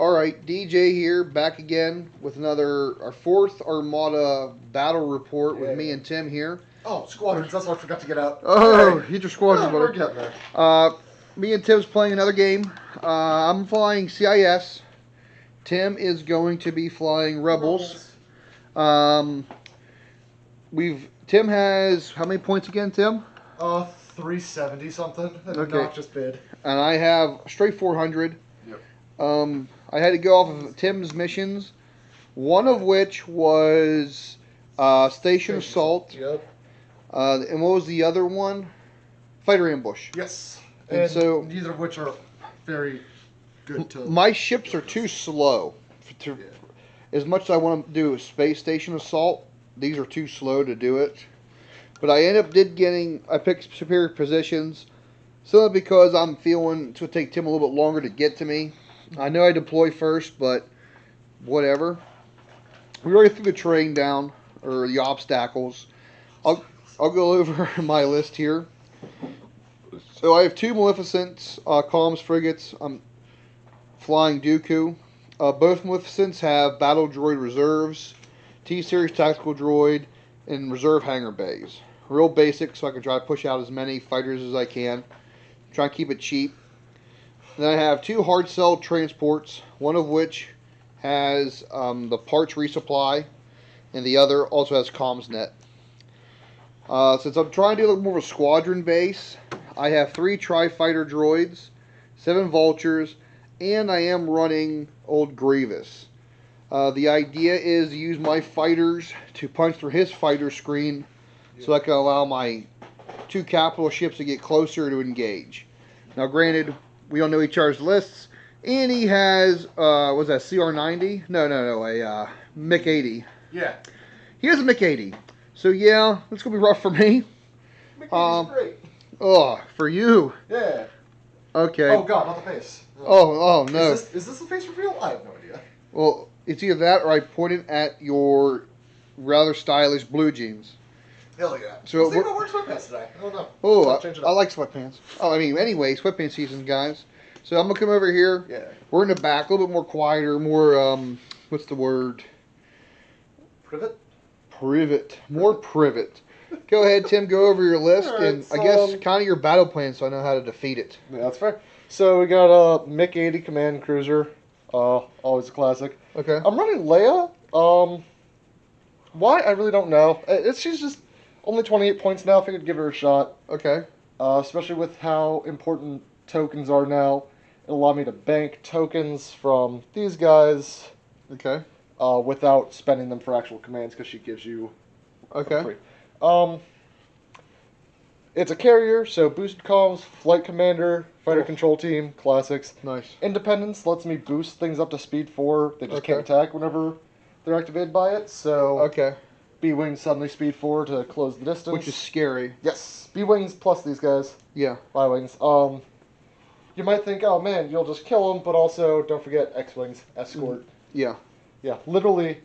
Alright, DJ here, back again with our fourth Armada battle report with me and Tim here. Oh, squadrons, that's what I forgot to get out. Oh, hit your squadrons, buddy. We're getting there. Me and Tim's playing another game. I'm flying CIS. Tim is going to be flying Rebels. Tim has, how many points again, Tim? 370 something. Okay. Not just bid. And I have straight 400. Yep. I had to go off of Tim's missions, one of which was Station Assault. Yep. And what was the other one? Fighter Ambush. Yes. And so neither of which are very good to... My ships are too slow. As much as I want to do a Space Station Assault, these are too slow to do it. But I picked superior positions, simply because I'm feeling it's going to take Tim a little bit longer to get to me. I know I deploy first, but whatever. We already threw the terrain down, or the obstacles. I'll go over my list here. So I have two Maleficents, comms frigates. I'm flying Dooku. Both Maleficents have battle droid reserves, T-Series tactical droid, and reserve hangar bays. Real basic, so I can try to push out as many fighters as I can. Try and keep it cheap. Then I have two hard cell transports, one of which has the parts resupply, and the other also has comms net. Since I'm trying to do a little more of a squadron base, I have 3 tri-fighter droids, 7 vultures, and I am running old Grievous. The idea is to use my fighters to punch through his fighter screen so I can allow my 2 capital ships to get closer to engage. Now granted, we don't know each other's lists, and he has, was that CR-90? No, a MiG-80. Yeah. He has a MiG-80. So yeah, it's going to be rough for me. MiG-80's great. Oh, for you? Yeah. Okay. Oh god, not the face. Oh no. Is this the face reveal? I have no idea. Well, it's either that or I pointed at your rather stylish blue jeans. Hell yeah. So Let's see if it works sweatpants today. I don't know. Oh, Change it I up. like sweatpants. Oh, I mean, anyway, sweatpants season, guys. So I'm going to come over here. Yeah. We're in the back, a little bit more quieter, more, what's the word? Privet? Privet. More privet. Go ahead, Tim, go over your list, All right, and so, I guess kind of your battle plan so I know how to defeat it. Yeah, that's fair. So we got a MiG-80 command cruiser. Always a classic. Okay. I'm running Leia. Why? I really don't know. She's just only 28 points now. I figured I'd give her a shot. Okay. Especially with how important tokens are now. It'll allow me to bank tokens from these guys. Okay. Without spending them for actual commands, because she gives you Okay. free. It's a carrier, so boosted comms, flight commander, fighter control team, classics. Nice. Independence lets me boost things up to speed 4. They just Okay. can't attack whenever they're activated by it. So Okay. B-Wings suddenly speed 4 to close the distance. Which is scary. Yes, B-Wings plus these guys. Yeah. Y-Wings. You might think, oh man, you'll just kill them, but also don't forget X-Wings, escort. Yeah. Yeah, literally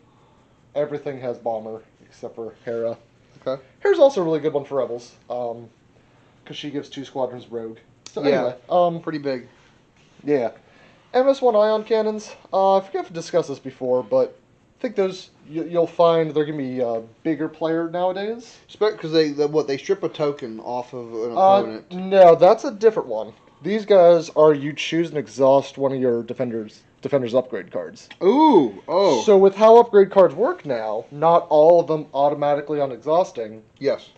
everything has bomber except for Hera. Okay. Hera's also a really good one for Rebels, because she gives 2 squadrons rogue. So Yeah. anyway, Pretty big. yeah. MS-1 ion cannons. I forget if I discussed this before, but I think those you'll find they're gonna be a bigger player nowadays. Because they strip a token off of an opponent. No, that's a different one. These guys are you choose and exhaust one of your defender's upgrade cards. Ooh. Oh. So with how upgrade cards work now, not all of them automatically on exhausting. Yes.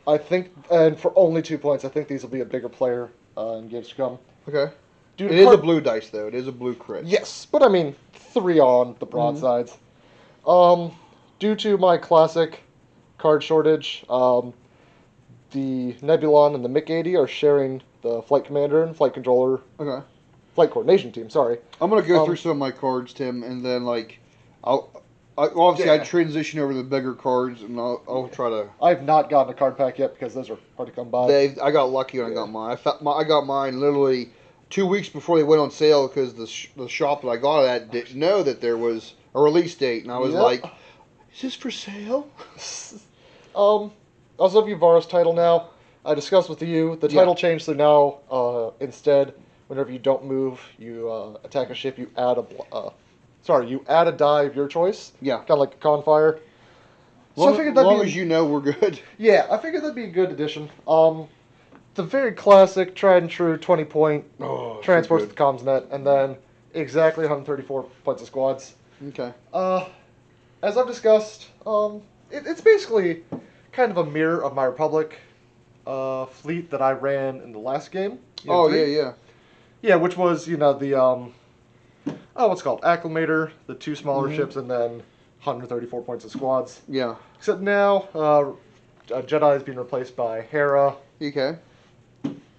I think, and for only 2 points, I think these will be a bigger player in games to come. Okay. Due It to is a card- blue dice, though. It is a blue crit. Yes, but I mean 3 on the broadsides. Due to my classic card shortage, the Nebulon and the MiG-80 are sharing the flight commander and flight controller, Okay. flight coordination team. Sorry. I'm gonna go through some of my cards, Tim, and then Yeah. I'd transition over the bigger cards, and I'll try to. I've not gotten a card pack yet because those are hard to come by. I got lucky when I got mine. I got mine literally 2 weeks before they went on sale because the shop that I got it at didn't know that there was a release date, and I was like, "Is this for sale?" Also have Yuvara's title now. I discussed with you the title changed, so now instead whenever you don't move, you attack a ship. You add a die of your choice. Yeah. Kind of like a Confire. So I figured that'd be as you know we're good. Yeah, I figured that'd be a good addition. The very classic, tried and true 20-point transports so with the comms net, and then exactly 134 points of squads. Okay. As I've discussed, it's basically kind of a mirror of my Republic fleet that I ran in the last game. Oh, 3. yeah. Yeah, which was, the, what's it called? Acclimator, the 2 smaller ships, and then 134 points of squads. Yeah. Except now, Jedi is being replaced by Hera. Okay.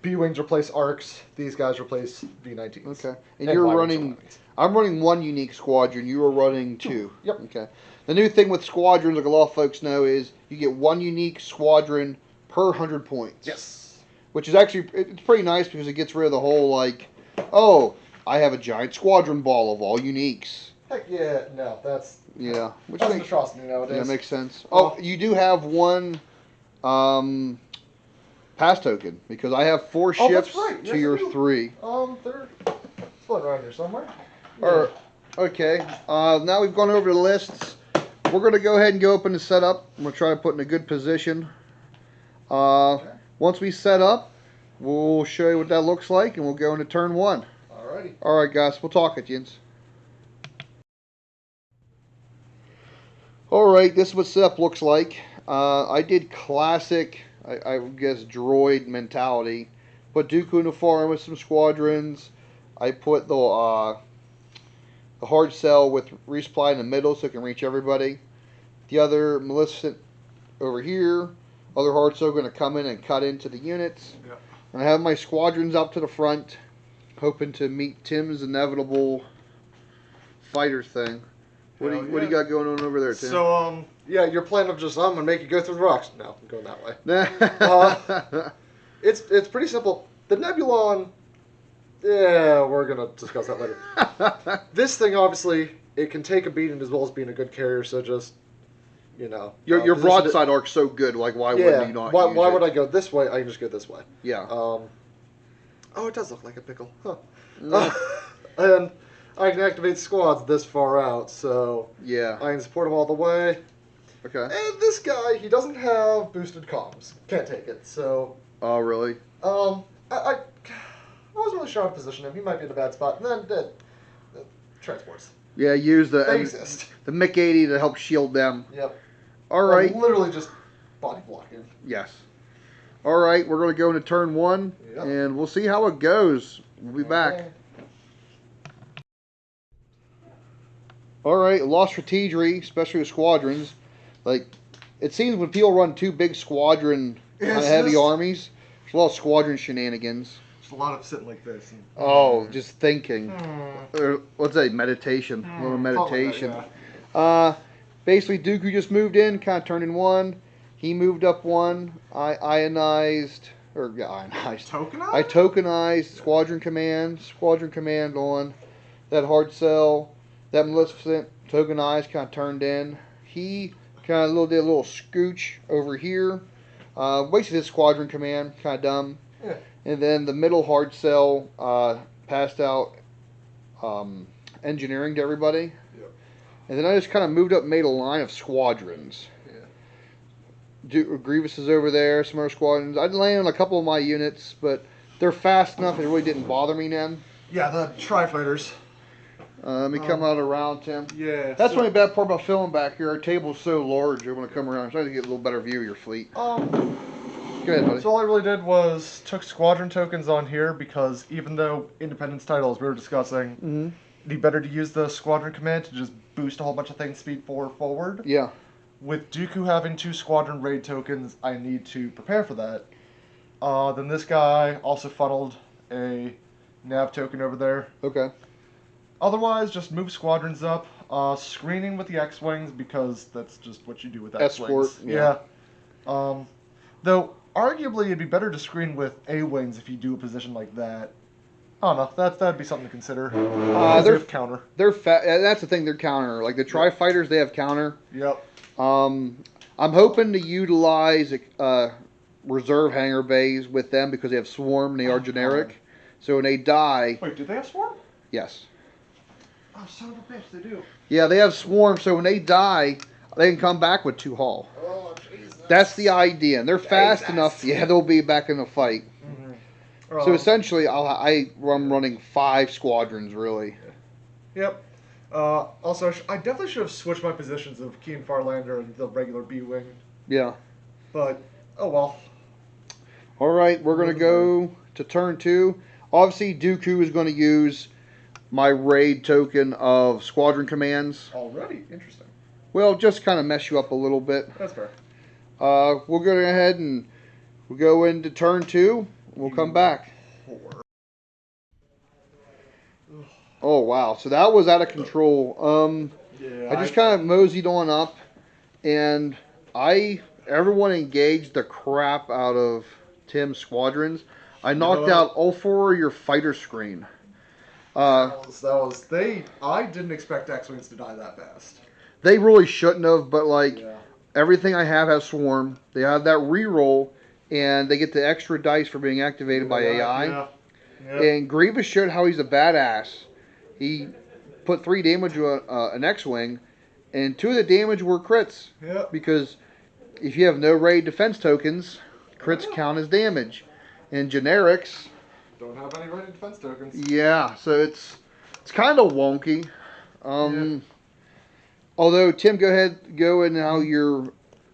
B-Wings replace ARCs. These guys replace V-19s. Okay. And you're running... I'm running 1 unique squadron. You are running 2. Yep. Okay. The new thing with squadrons, like a lot of folks know, is you get 1 unique squadron per 100 points. Yes. Which is actually... It's pretty nice because it gets rid of the whole, like... Oh, I have a giant squadron ball of all uniques. Heck yeah. No, that's... Yeah. Which that's makes, an atrocity nowadays. Yeah, makes sense. Oh, you do have 1... pass token, because I have 4 ships that's right. Yes, to your you do. 3. They're floating around here somewhere. Yeah. Or, okay. Now we've gone over the lists. We're going to go ahead and go up into setup. I'm going to try to put in a good position. Once we set up, we'll show you what that looks like, and we'll go into turn 1. Alrighty. All right, guys. We'll talk at you. All right. This is what setup looks like. I did classic... I guess droid mentality. Put Dooku in the farm with some squadrons. I put the hard cell with resupply in the middle so it can reach everybody. The other Maleficent over here. Other hard cell going to come in and cut into the units. Yep. And I have my squadrons up to the front, hoping to meet Tim's inevitable fighter thing. What do you got going on over there, Tim? So, yeah, your plan of just, I'm going to make you go through the rocks. No, I'm going that way. It's pretty simple. The Nebulon, yeah, we're going to discuss that later. This thing, obviously, it can take a beating as well as being a good carrier, so just, Your broadside arc's so good, like, why wouldn't you not why would I go this way? I can just go this way. Yeah. Oh, it does look like a pickle. Huh. And... I can activate squads this far out, so yeah, I can support him all the way. Okay. And this guy, he doesn't have boosted comms. Can't take it. So. Oh really? I wasn't really sure how to position him. He might be in a bad spot. And then transports. Yeah, use the they exist. The MiG-80 to help shield them. Yep. All right. Literally just body blocking. Yes. All right, we're going to go into turn 1, and we'll see how it goes. We'll be back. All right, lost strategery, especially with squadrons. Like, it seems when people run 2 big squadron kind of heavy armies, there's a lot of squadron shenanigans. There's a lot of sitting like this. And, just thinking. Or, what's that? Meditation. A little meditation. Like that, basically, Dooku just moved in, kind of turned in 1. He moved up 1. I tokenized. I tokenized Squadron Command on that hard cell. That Maleficent tokenized, kind of turned in. He kind of did a little scooch over here. Wasted his Squadron Command, kind of dumb. Yeah. And then the middle hard cell passed out engineering to everybody. Yep. And then I just kind of moved up and made a line of squadrons. Grievous is over there, some other squadrons. I'd land on a couple of my units, but they're fast enough it really didn't bother me then. Yeah, the Tri-Fighters. Let me come out around, Tim. Yeah. That's the only bad part about filming back here. Our table's so large, you're going to come around. I'm trying to get a little better view of your fleet. Go ahead, buddy. So all I really did was took squadron tokens on here because even though Independence titles we were discussing, it'd be better to use the Squadron Command to just boost a whole bunch of things speed forward. Yeah. With Dooku having 2 Squadron Raid tokens, I need to prepare for that. Then this guy also funneled a nav token over there. Okay. Otherwise, just move squadrons up. Screening with the X-Wings because that's just what you do with X-Wings. Escort, yeah. Though, arguably, it'd be better to screen with A-Wings if you do a position like that. I don't know. That'd be something to consider. They're counter. They're that's the thing. They're counter. Like the Tri-Fighters, they have counter. Yep. I'm hoping to utilize reserve hangar bays with them because they have swarm and they are generic. So when they die, Wait, do they have swarm? yes. Oh, son of a bitch, they do. Yeah, they have swarm, so when they die, they can come back with 2 hull. Oh, Jesus. That's the idea, and they're fast Jesus. enough. Yeah, they'll be back in the fight. Mm-hmm. So essentially, I'm running 5 squadrons, really. Yep. Also, I definitely should have switched my positions of Keen Farlander and the regular B-Wing. Yeah. But, oh well. All right, we're going to go to turn 2. Obviously, Dooku is going to use my raid token of squadron commands. Already? Interesting. Well, just kind of mess you up a little bit. That's fair. We'll go ahead and we'll go into turn 2. We'll come back. Oh, wow. So that was out of control. Yeah, I just kind of moseyed on up, and everyone engaged the crap out of Tim's squadrons. I knocked out all 4 of your fighter screen. I didn't expect X-Wings to die that fast. They really shouldn't have, but everything I have has swarm. They have that reroll, and they get the extra dice for being activated by AI. Yeah. And Grievous showed how he's a badass. He put 3 damage on an X-Wing, and 2 of the damage were crits. Yeah. Because if you have no raid defense tokens, crits count as damage. And generics don't have any rated defense tokens. Yeah, so it's kind of wonky. Although Tim, go and how you're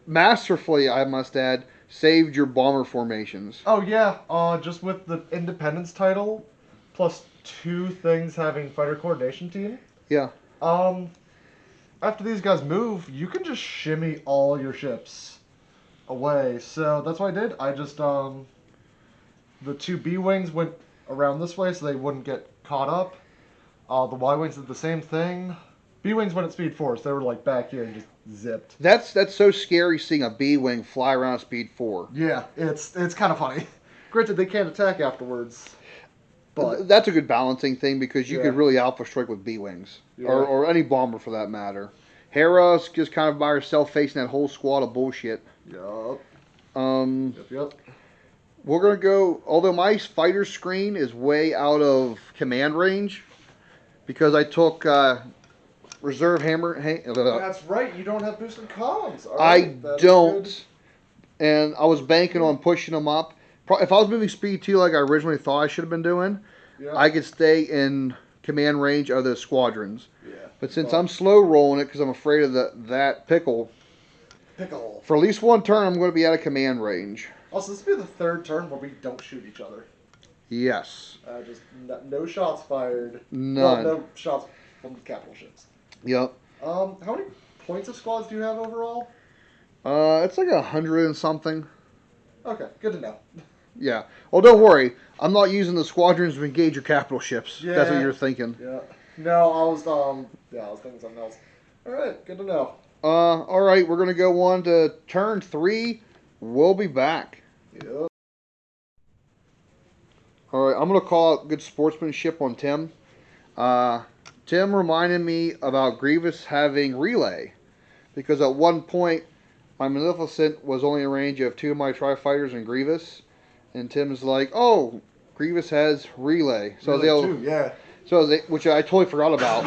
masterfully, I must add, saved your bomber formations. Oh yeah, just with the Independence title, plus 2 things having fighter coordination team. Yeah. After these guys move, you can just shimmy all your ships away. So that's what I did. I just the 2 B-Wings went around this way so they wouldn't get caught up. The Y-Wings did the same thing. B-Wings went at speed 4, so they were like back here and just zipped. That's so scary seeing a B-Wing fly around at speed 4. Yeah, it's kind of funny. Granted, they can't attack afterwards. But that's a good balancing thing because you could really alpha strike with B-Wings. Yeah. Or any bomber for that matter. Hera's just kind of by herself facing that whole squad of bullshit. Yup. Yep. We're going to go, although my fighter screen is way out of command range, because I took reserve hammer. That's right, you don't have boosted comms. I don't. And I was banking on pushing them up. If I was moving speed 2 like I originally thought I should have been doing, I could stay in command range of the squadrons. Yeah. But since I'm slow rolling it because I'm afraid of that pickle, for at least 1 turn I'm going to be out of command range. Also, this will be the 3rd turn where we don't shoot each other. Yes. Just no shots fired. None. Well, no shots from the capital ships. Yep. How many points of squads do you have overall? It's like 100 and something. Okay, good to know. Yeah. Well, don't worry. I'm not using the squadrons to engage your capital ships. Yeah. That's what you're thinking. Yeah. No, I was thinking something else. All right, good to know. All right, we're gonna go on to turn 3. We'll be back. Yep. All right, I'm gonna call out good sportsmanship on Tim. Tim reminded me about Grievous having relay, because at one point my Maleficent was only in range of 2 of my Tri-Fighters and Grievous, and Tim's like, "Oh, Grievous has relay." So Relay too, yeah. which I totally forgot about.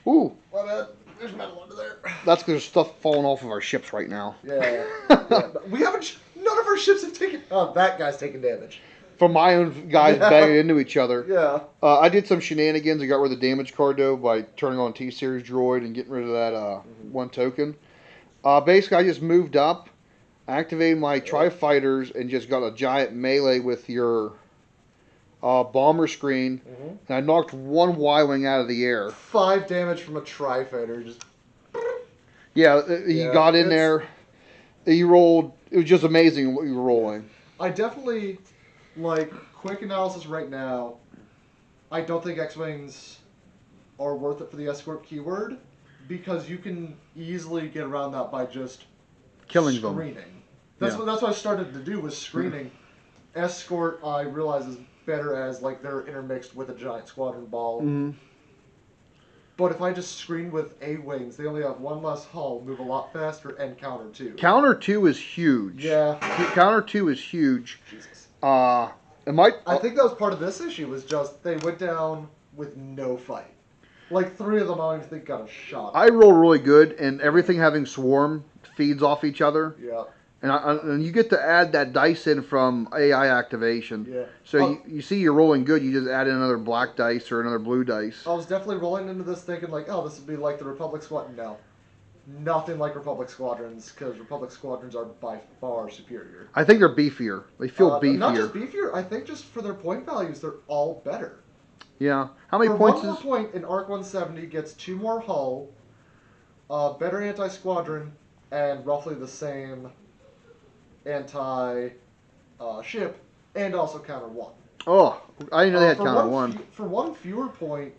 Ooh. My bad. There's metal under there. That's because there's stuff falling off of our ships right now. Yeah. We haven't. None of our ships have taken. Oh, that guy's taking damage. From my own guys banging into each other. Yeah. I did some shenanigans and got rid of the damage card though by turning on T-Series droid and getting rid of that 1 token. Basically, I just moved up, activated my Tri-Fighters, and just got a giant melee with your bomber screen. And I knocked 1 Y-Wing out of the air. 5 damage from a Tri-Fighter. Just. Yeah, he got in there. He rolled. It was just amazing what you were rolling. I definitely, quick analysis right now, I don't think X-Wings are worth it for the escort keyword, because you can easily get around that by just killing screening. them. That's what I started to do was screening. Escort, I realize, is better as they're intermixed with a giant squadron ball. But if I just screen with A-Wings, they only have 1 less hull, move a lot faster, and counter 2. Counter 2 is huge. Yeah. Counter 2 is huge. Jesus. I think that was part of this issue. Was just they went down with no fight. Like 3 of them, I don't even think got a shot. I roll really good, and everything having swarm feeds off each other. Yeah. And you get to add that dice in from AI activation. Yeah. So you see you're rolling good, you just add in another black dice or another blue dice. I was definitely rolling into this thinking like, oh, this would be like the Republic Squadron. No. Nothing like Republic Squadrons, because Republic Squadrons are by far superior. I think they're beefier. They feel beefier. Not just beefier, I think just for their point values, they're all better. Yeah. How many for points one more point, an ARC 170 gets 2 more hull, better anti-squadron, and roughly the same anti-ship, and also counter 1. Oh, I didn't know they had counter 1. For 1 fewer point,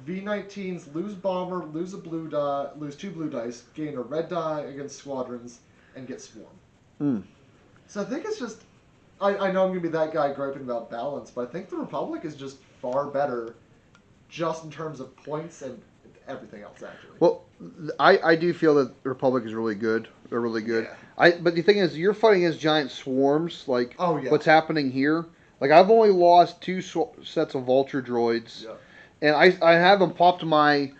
V-19s lose bomber, lose 2 blue dice, gain a red die against squadrons, and get swarm. So I think it's just... I know I'm going to be that guy griping about balance, but I think the Republic is just far better just in terms of points and everything else, actually. Well, I do feel that the Republic is really good. They're really good. Yeah. But the thing is, you're fighting against giant swarms, like what's happening here. Like, I've only lost 2 sets of Vulture droids. Yeah. And I haven't popped my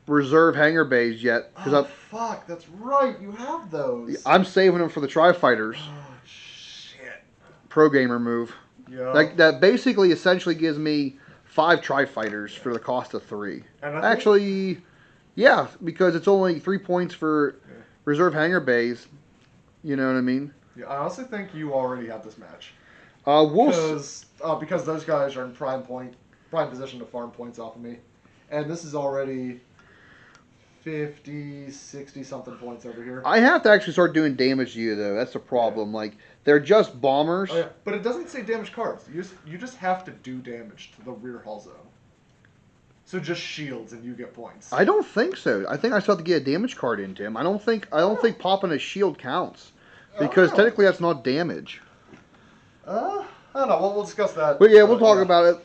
reserve hangar bays yet. Fuck, that's right, you have those. I'm saving them for the Tri-Fighters. Oh, shit. Pro gamer move. Yeah. That basically essentially gives me 5 Tri-Fighters for the cost of 3. Actually, yeah, because it's only 3 points for reserve hangar bays. You know what I mean? Yeah, I honestly think you already have this match. Because those guys are in prime position to farm points off of me. And this is already 50, 60 something points over here. I have to actually start doing damage to you, though. That's the problem. Yeah. Like, they're just bombers. Oh, yeah. But it doesn't say damage cards. You just have to do damage to the rear hull zone. So just shields and you get points. I don't think so. I think I still have to get a damage card into him. I don't think popping a shield counts. Because technically that's not damage. I don't know. We'll discuss that. But yeah, we'll talk about it.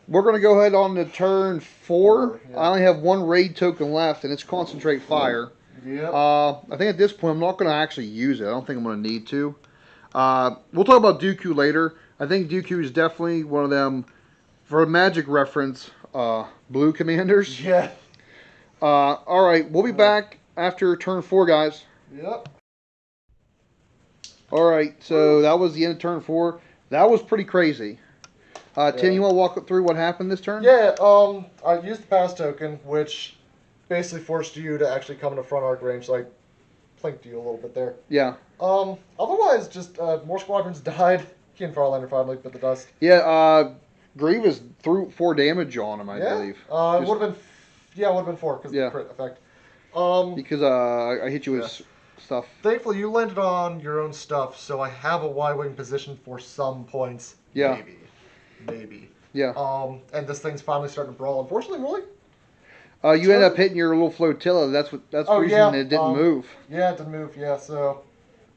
We're going to go ahead on to turn 4. Yeah. I only have 1 raid token left, and it's Concentrate Fire. Yep. I think at this point I'm not going to actually use it. I don't think I'm going to need to. We'll talk about Dooku later. I think Dooku is definitely one of them, for a Magic reference, blue commanders. Yeah. All right, we'll be back after turn 4, guys. Yep. All right, so that was the end of turn 4. That was pretty crazy. Tim, you want to walk through what happened this turn? Yeah, I used the pass token, which basically forced you to actually come into front arc range, so I plinked you a little bit there. Yeah. Otherwise, just more squadrons died. He and Farlander finally bit the dust. Yeah, Grievous threw 4 damage on him, I believe. It would have been 4 because of the crit effect. Because I hit you with stuff. Thankfully, you landed on your own stuff, so I have a Y-wing position for some points. Yeah. Maybe. Yeah. And this thing's finally starting to brawl. Unfortunately, really. You ended up hitting your little flotilla. That's the reason it didn't move. Yeah, it didn't move. Yeah, so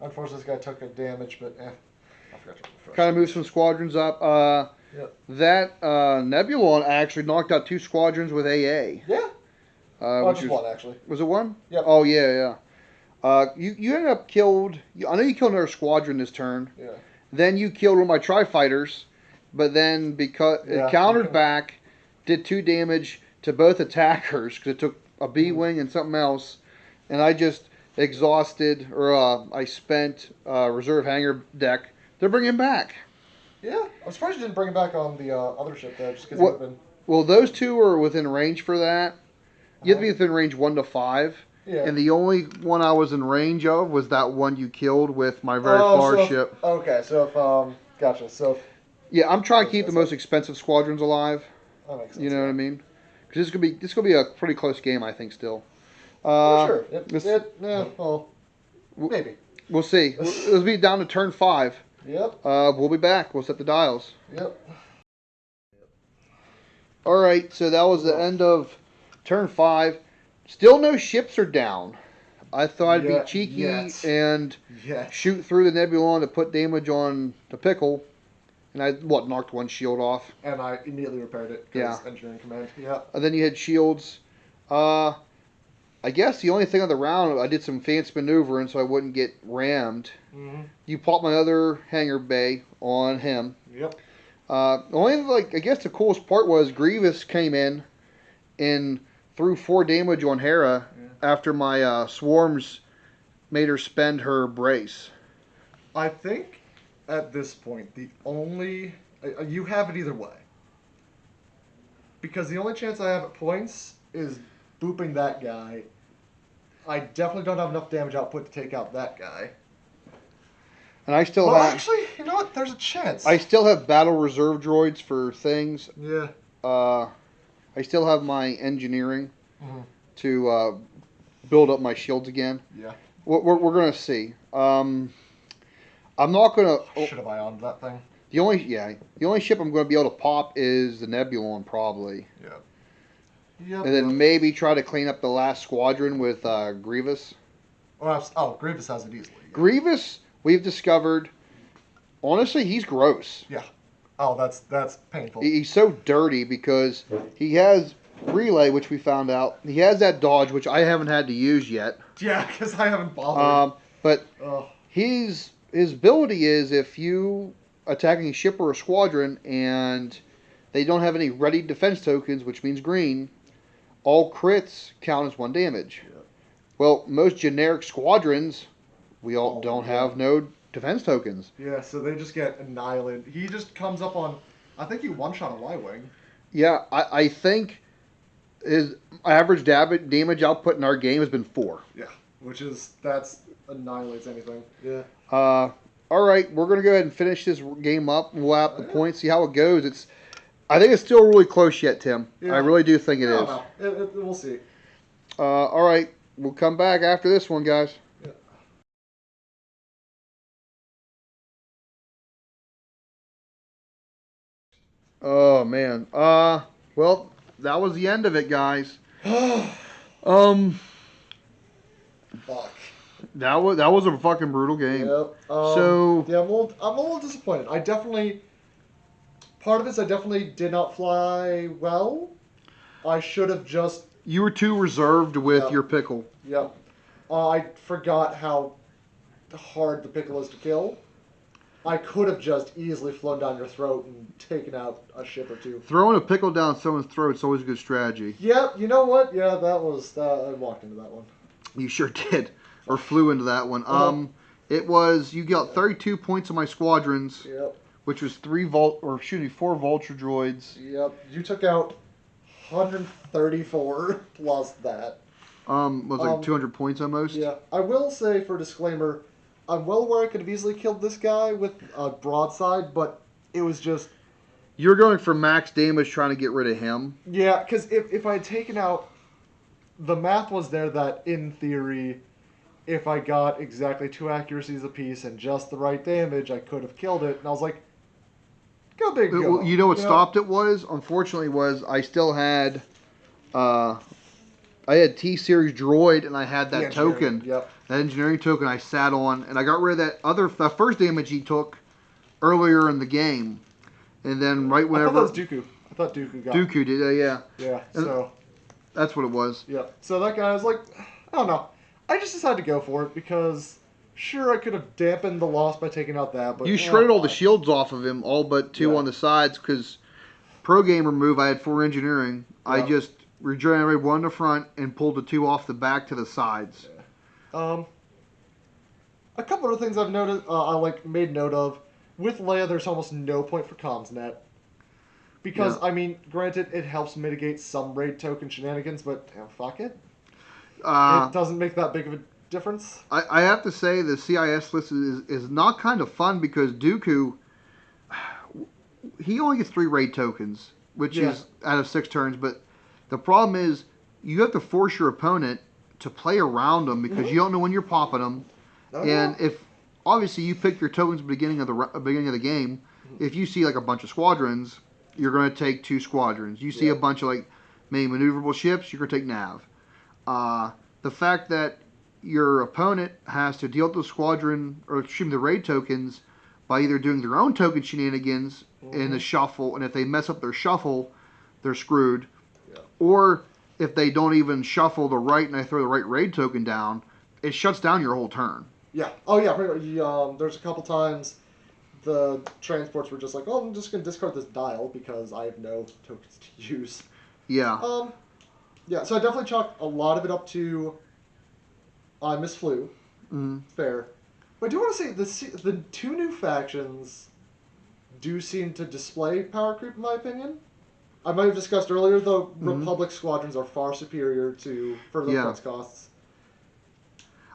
unfortunately, this guy took a damage, but I forgot to refresh. Kind of moved some squadrons up. That Nebulon actually knocked out 2 squadrons with AA. Yeah. Just 1 actually. Was it 1? Yeah. Oh yeah. You ended up killed. I know you killed another squadron this turn. Yeah. Then you killed one of my Tri-Fighters, but then because it countered back, did 2 damage to both attackers because it took a B-wing and something else, and I just exhausted I spent reserve hangar deck. They're bringing him back. Yeah, I'm surprised you didn't bring him back on the other ship though, just because he would have been. Well, those 2 are within range for that. You have to be within range 1 to 5. Yeah. And the only one I was in range of was that one you killed with my very far ship. Okay, so if, gotcha. So yeah, I'm trying to keep the most expensive squadrons alive. That makes sense. You know what I mean? Because this could be a pretty close game, I think. Still. Sure. Maybe. We'll see. It'll be down to turn 5. Yep. We'll be back. We'll set the dials. Yep. All right. So that was the end of turn 5. Still no ships are down. I thought I'd be cheeky and shoot through the Nebulon to put damage on the Pickle. And I, knocked 1 shield off. And I immediately repaired it because engineering command. Yeah. And then you had shields. I guess the only thing on the round, I did some fancy maneuvering so I wouldn't get rammed. Mm-hmm. You popped my other hangar bay on him. Yep. Only I guess the coolest part was Grievous came in and threw 4 damage on Hera after my swarms made her spend her brace. I think at this point the only you have it either way. Because the only chance I have at points is booping that guy. I definitely don't have enough damage output to take out that guy. And I still Well, have. actually, you know what? There's a chance. I still have battle reserve droids for things. Yeah. I still have my engineering Mm-hmm. to build up my shields again. Yeah. We're gonna see. I'm not gonna. Should have I on that thing? The only ship I'm going to be able to pop is the Nebulon probably. Yeah. Yep. And then maybe try to clean up the last squadron with Grievous. Grievous has it easily. Yeah. Grievous, we've discovered. Honestly, he's gross. Yeah. Oh, that's painful. He's so dirty because he has relay, which we found out. He has that dodge, which I haven't had to use yet. Yeah, because I haven't bothered. But Oh. his ability is if you attacking a ship or a squadron and they don't have any ready defense tokens, which means green, all crits count as 1 damage. Yeah. Well, most generic squadrons, we all don't have no defense tokens. Yeah, so they just get annihilated. He just comes up on. I think he one-shot a Y-wing. Yeah, I think his average damage output in our game has been 4. Yeah, that's annihilates anything. Yeah. All right, we're gonna go ahead and finish this game up. We'll add up the points, see how it goes. I think it's still really close yet, Tim. Yeah. I really do think it is. No. We'll see. All right, we'll come back after this one, guys. Yeah. Oh man. Well, that was the end of it, guys. Um, Fuck. that was a fucking brutal game. Yep. So yeah, I'm a little disappointed. Part of this I definitely did not fly well. I should have just. you were too reserved with your pickle. Yep. I forgot how hard the pickle is to kill. I could have just easily flown down your throat and taken out a ship or two. Throwing a pickle down someone's throat is always a good strategy. Yep, you know what? Yeah, I walked into that one. You sure did, or flew into that one. It was you got 32 points on my squadrons, Yep. which was 4 vulture droids. Yep. You took out 134 plus that. Was like 200 points almost. Yeah. I will say for disclaimer, I'm well aware I could have easily killed this guy with a broadside, but it was just. You're going for max damage trying to get rid of him. Yeah, because if I had taken out. The math was there that, in theory, if I got exactly 2 accuracies apiece and just the right damage, I could have killed it. And I was like, go big, go. You know what stopped it was? Unfortunately, was I still had. I had T-Series droid and I had that token. Yep. That engineering token I sat on, and I got rid of that first damage he took earlier in the game. And then right whenever... I thought that was Dooku. I thought Dooku got Dooku did, yeah. Yeah, and so... That's what it was. Yeah. So that guy was like, I don't know. I just decided to go for it because, sure, I could have dampened the loss by taking out that, but... You shredded all the shields off of him, all but 2 on the sides, because pro gamer move, I had 4 engineering. Yeah. I just regenerated 1 in the front and pulled the 2 off the back to the sides. Yeah. A couple of things I've noticed, made note of. With Leia, there's almost no point for comms net. Because, I mean, granted, it helps mitigate some raid token shenanigans, but fuck it. It doesn't make that big of a difference. I have to say the CIS list is not kind of fun because Dooku, he only gets 3 raid tokens, which is out of 6 turns, but the problem is you have to force your opponent to play around them because you don't know when you're popping them. And if obviously you pick your tokens at the beginning of the game, if you see like a bunch of squadrons, you're going to take 2 squadrons. You see a bunch of like maybe maneuverable ships, you're going to take nav. The fact that your opponent has to deal with the squadron or the raid tokens by either doing their own token shenanigans in the shuffle, and if they mess up their shuffle, they're screwed. Yeah. Or if they don't even shuffle the right and they throw the right raid token down, it shuts down your whole turn. Yeah. Oh yeah. Pretty much. There's a couple times the transports were just like, oh, I'm just gonna discard this dial because I have no tokens to use. Yeah. Yeah. So I definitely chalk a lot of it up to I misflew. Mm-hmm. Fair. But I do want to say the two new factions do seem to display power creep, in my opinion. I might have discussed earlier, though, Republic squadrons are far superior to further defense costs.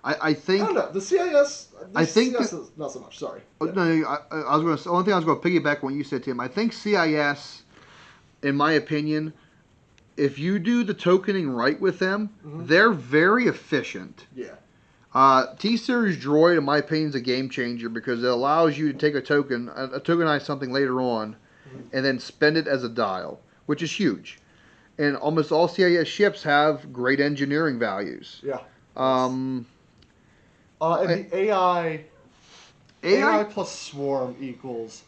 I think. I don't know. The CIS. I think CIS is not so much. Sorry. Yeah. No, I was going to. The only thing I was going to piggyback on what you said, Tim. I think CIS, in my opinion, if you do the tokening right with them, they're very efficient. Yeah. T-Series Droid, in my opinion, is a game changer because it allows you to take a tokenize something later on, and then spend it as a dial, which is huge. And almost all CIS ships have great engineering values. Yeah. And the AI plus swarm equals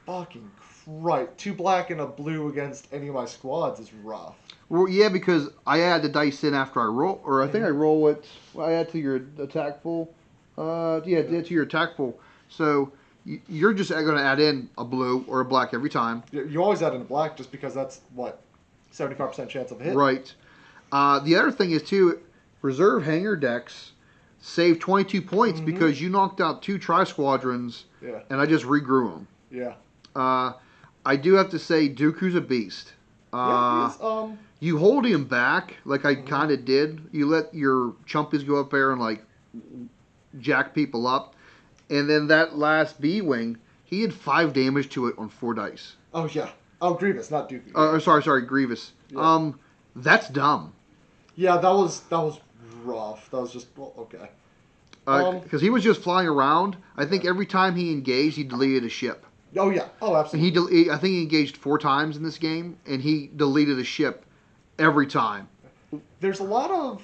fucking Christ. 2 black and a blue against any of my squads is rough. Well, yeah, because I add the dice in after I roll, or I think I roll it. Well, I add to your attack pool. To your attack pool. So you're just going to add in a blue or a black every time. You always add in a black just because that's what 75% chance of a hit. Right. The other thing is too, reserve hangar decks save 22 points because you knocked out 2 tri-squadrons. Yeah. And I just regrew them. Yeah. I do have to say Dooku's a beast. Yeah, he is, you hold him back like I kind of did. You let your chumpies go up there and like jack people up, and then that last B-wing, he had 5 damage to it on 4 dice. Oh yeah. Oh, Grievous, not Dooku. Sorry, Grievous. Yeah. That's dumb. Yeah, that was rough. That was just okay. Because he was just flying around. I think every time he engaged, he deleted a ship. Oh yeah. Oh, absolutely. I think he engaged 4 times in this game, and he deleted a ship every time. There's a lot of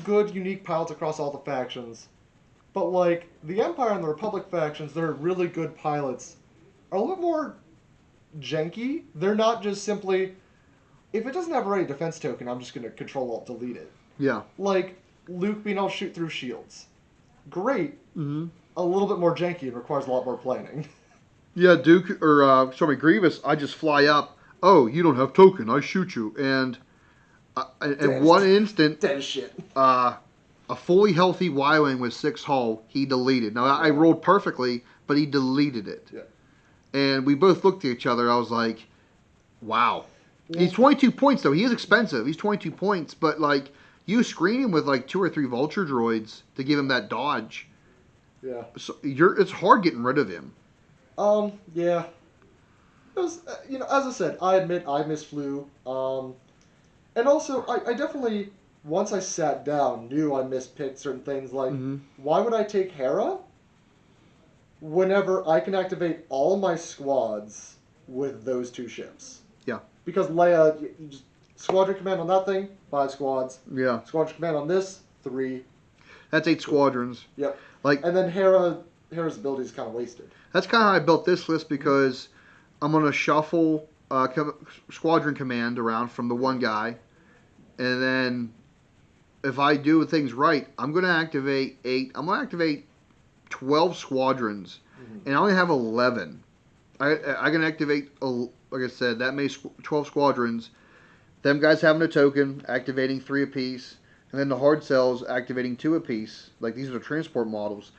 good, unique pilots across all the factions, but like the Empire and the Republic factions, they're really good pilots, are a little bit more janky. They're not just simply, if it doesn't have a ready defense token, I'm just going to Control-Alt-Delete it. Yeah. Like Luke being able to shoot through shields. Great. A little bit more janky and requires a lot more planning. Yeah, Grievous, I just fly up. Oh, you don't have token. I shoot you. And in one instant, dead as shit. A fully healthy Y-Wing with 6 hull, he deleted. Now, I rolled perfectly, but he deleted it. Yeah. And we both looked at each other. I was like, wow. Yeah. He's 22 points, though. He is expensive. He's 22 points. But, like, you screen him with, like, 2 or 3 Vulture droids to give him that dodge. Yeah. So it's hard getting rid of him. Yeah. It was, as I said, I admit I misflew. And also, I definitely, once I sat down, knew I mispicked certain things. Like, why would I take Hera whenever I can activate all my squads with those 2 ships? Yeah. Because Leia, you just squadron command on that thing, 5 squads. Yeah. Squadron command on this, 3. That's 8 squadrons. Yep. Like, and then Hera's ability is kind of wasted. That's kind of how I built this list because I'm going to shuffle squadron command around from the one guy, and then if I do things right, I'm going to activate 8. I'm going to activate 12 squadrons, and I only have 11. I can activate, like I said, that many 12 squadrons. Them guys having a token, activating 3 apiece, and then the hard cells activating 2 apiece. Like these are transport models.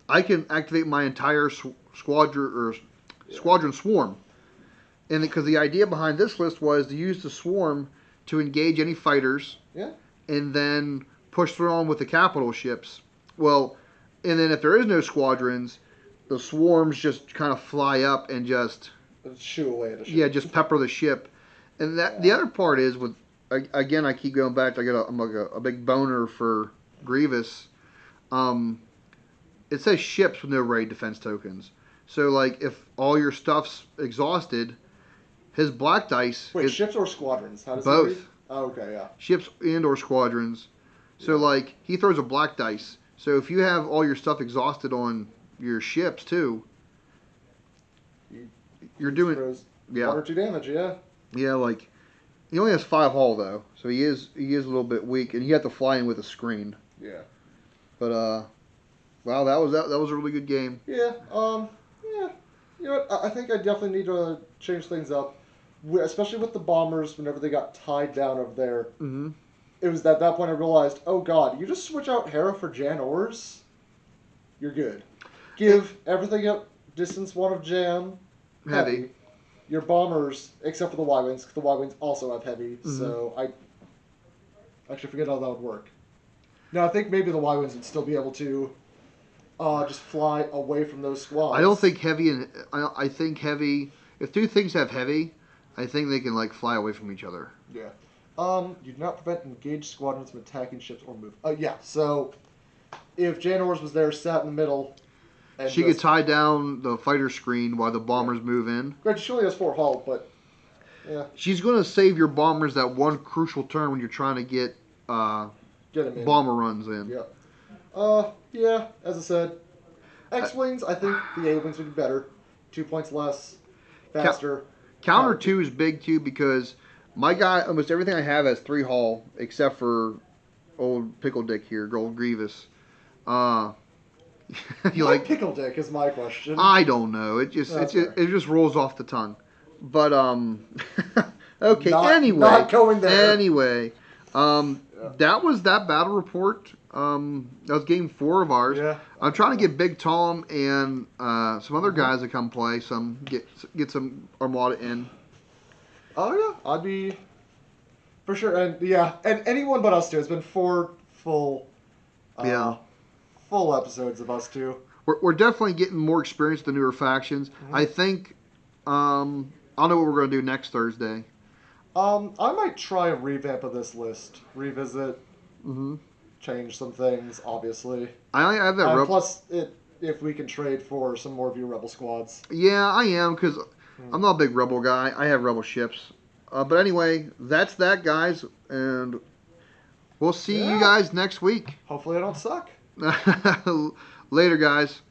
I can activate my entire squadron swarm, and because the idea behind this list was to use the swarm to engage any fighters, and then push through on with the capital ships. Well, and then if there is no squadrons, the swarms just kind of fly up and just shoo away at a ship. Yeah, just pepper the ship. And the other part is with, again, I keep going back. I'm like a big boner for Grievous. It says ships with no raid defense tokens. So like if all your stuff's exhausted, his black dice. Wait, ships or squadrons? How does both. It read? Oh, okay, yeah. Ships and or squadrons. So like he throws a black dice. So if you have all your stuff exhausted on your ships too, you're doing 1 or 2 damage. Yeah. Yeah, like He only has 5 hull though, so he is a little bit weak, and you have to fly in with a screen. Yeah. But wow, that was a really good game. Yeah. Yeah. You know what? I think I definitely need to change things up, especially with the bombers. Whenever they got tied down over there, Mm-hmm. it was at that point I realized, oh God, you just switch out Hera for Jan Ors, you're good. Give everything up distance 1 of Jan Heavy. Your bombers, except for the Y-Wings, because the Y-Wings also have heavy, Mm-hmm. so I actually forget how that would work. Now, I think maybe the Y-Wings would still be able to just fly away from those squads. I don't think heavy and I think heavy. If 2 things have heavy, I think they can like fly away from each other. Yeah. You do not prevent engaged squadrons from attacking ships or move. Yeah, so if Jan Ors was there, sat in the middle, and She could tie down the fighter screen while the bombers move in. Granted, she only has 4 hull, but yeah. She's going to save your bombers that one crucial turn when you're trying to get Get in. bomber runs in. Yeah. Yeah, as I said, X-Wings, I think the A-Wings would be better. 2 points less, faster. Counter 2 is big too because my guy, almost everything I have has 3 hull except for old Pickle Dick here, Gold Grievous. You like Pickle Dick is my question. I don't know. It just rolls off the tongue. But okay. Anyway, not going there. Anyway, that was that battle report. That was game 4 of ours. Yeah. I'm trying to get Big Tom and some other guys to come play. Get some Armada in. Oh yeah, I'd be for sure, and anyone but us two. It's been 4 full. Full episodes of us two. We're definitely getting more experience with the newer factions. Mm-hmm. I think I don't know what we're going to do next Thursday. I might try a revamp of this list. Revisit. Mm-hmm. Change some things, obviously. I have that. Plus, if we can trade for some more of your Rebel squads. Yeah, I am, because I'm not a big Rebel guy. I have Rebel ships. But anyway, that's that, guys. And we'll see you guys next week. Hopefully I don't suck. Later, guys.